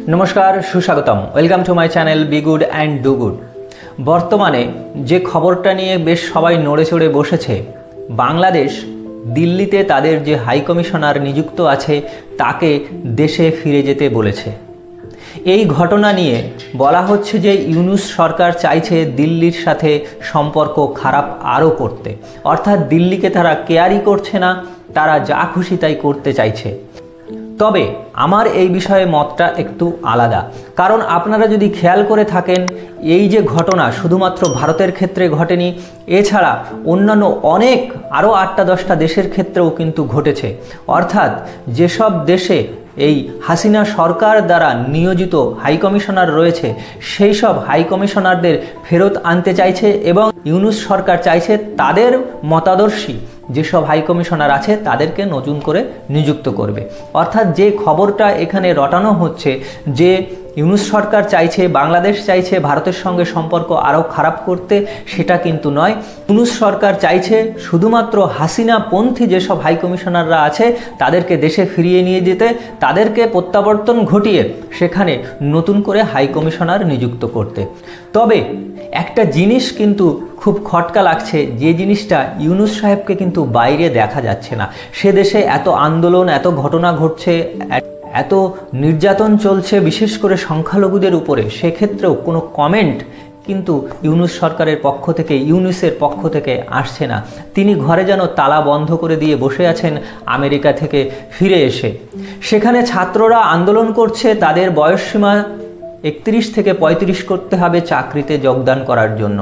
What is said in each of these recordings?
नमस्कार सुस्वागतम welcome to my channel be good and do good. बर्तमाने जे खबरटा निये बेश सबाई नड़े चड़े बसेছে बांग्लादेश दिल्लीते तादेर जे हाई कमिशनार नियुक्त आछे ताके देशे फिरे जेते बोलेছে। এই ঘটনা নিয়ে বলা হচ্ছে যে ইউনূস সরকার চাইছে দিল্লির সাথে সম্পর্ক খারাপ আরও করতে, অর্থাৎ দিল্লিকে তারা কেয়ারই করছে না, তারা যা খুশি তাই করতে চাইছে। তবে আমার এই বিষয়ে মতটা একটু আলাদা, কারণ আপনারা যদি খেয়াল করে থাকেন এই যে ঘটনা শুধুমাত্র ভারতের ক্ষেত্রে ঘটেনি, এছাড়া অন্যান্য অনেক আরও 8-10টা দেশের ক্ষেত্রেও কিন্তু ঘটেছে। অর্থাৎ যেসব দেশে এই হাসিনা সরকার দ্বারা নিয়োজিত হাই কমিশনার রয়েছে সেই সব হাই কমিশনারদের ফেরত আনতে চাইছে এবং ইউনূস সরকার চাইছে তাদের মতাদর্শী যেসব হাই কমিশনার আছে তাদেরকে নতুন করে নিযুক্ত করবে। অর্থাৎ যে খবরটা এখানে রটানো হচ্ছে যে ইউনূস সরকার চাইছে, বাংলাদেশ চাইছে ভারতের সঙ্গে সম্পর্ক আরও খারাপ করতে, সেটা কিন্তু নয়। ইউনূস সরকার চাইছে শুধুমাত্র হাসিনাপন্থী যেসব হাই কমিশনাররা আছে তাদেরকে দেশে ফিরিয়ে নিয়ে যেতে, তাদেরকে প্রত্যাবর্তন ঘটিয়ে সেখানে নতুন করে হাই কমিশনার নিযুক্ত করতে। তবে একটা জিনিস কিন্তু খুব খটকা লাগছে, যে জিনিসটা ইউনূস সাহেবকে কিন্তু বাইরে দেখা যাচ্ছে না। সে দেশে এত আন্দোলন, এত ঘটনা ঘটছে, এত নির্যাতন চলছে বিশেষ করে সংখ্যালঘুদের উপরে, সেক্ষেত্রেও কোনো কমেন্ট কিন্তু ইউনূস সরকারের পক্ষ থেকে, ইউনূসের পক্ষ থেকে আসছে না। তিনি ঘরে যেন তালা বন্ধ করে দিয়ে বসে আছেন আমেরিকা থেকে ফিরে এসে। সেখানে ছাত্ররা আন্দোলন করছে, তাদের বয়সসীমা 31 থেকে 35 করতে হবে চাকরিতে যোগদান করার জন্য।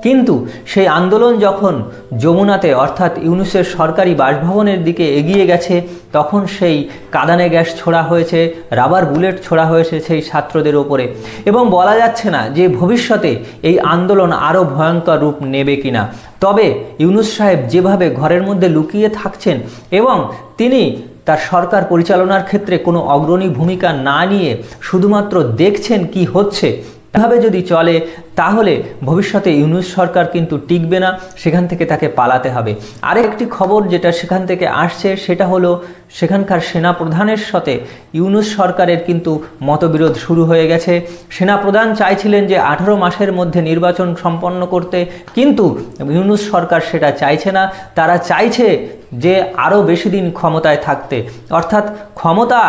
কিন্তু সেই আন্দোলন যখন যমুনাতে অর্থাৎ ইউনূসের সরকারি বাসভবনের দিকে এগিয়ে গেছে তখন সেই কাঁদানে গ্যাস ছোড়া হয়েছে, রাবার বুলেট ছোড়া হয়েছে সেই ছাত্রদের ওপরে, এবং বলা যাচ্ছে না যে ভবিষ্যতে এই আন্দোলন আরও ভয়ঙ্কর রূপ নেবে কিনা। তবে ইউনূস সাহেব যেভাবে ঘরের মধ্যে লুকিয়ে থাকছেন এবং তিনি তার সরকার পরিচালনার ক্ষেত্রে কোনো অগ্রণী ভূমিকা না নিয়ে শুধুমাত্র দেখছেন কি হচ্ছে, এভাবে যদি চলে তাহলে ভবিষ্যতে ইউনূস সরকার কিন্তু টিকবে না, সেখান থেকে তাকে পালাতে হবে। আরেকটি খবর যেটা সেখান থেকে আসছে সেটা হলো সেখানকার সেনাপ্রধানের সাথে ইউনূস সরকারের কিন্তু মতবিরোধ শুরু হয়ে গেছে। সেনাপ্রধান চাইছিলেন যে 18 মাসের মধ্যে নির্বাচন সম্পন্ন করতে, কিন্তু ইউনূস সরকার সেটা চাইছে না। তারা চাইছে যে আরও বেশি দিন ক্ষমতায় থাকতে, অর্থাৎ ক্ষমতা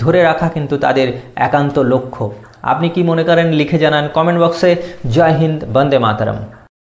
ধরে রাখা কিন্তু তাদের একান্ত লক্ষ্য। আপনি কি মনে করেন লিখে জানান কমেন্ট বক্সে। জয় হিন্দ, বন্দে মাতরম।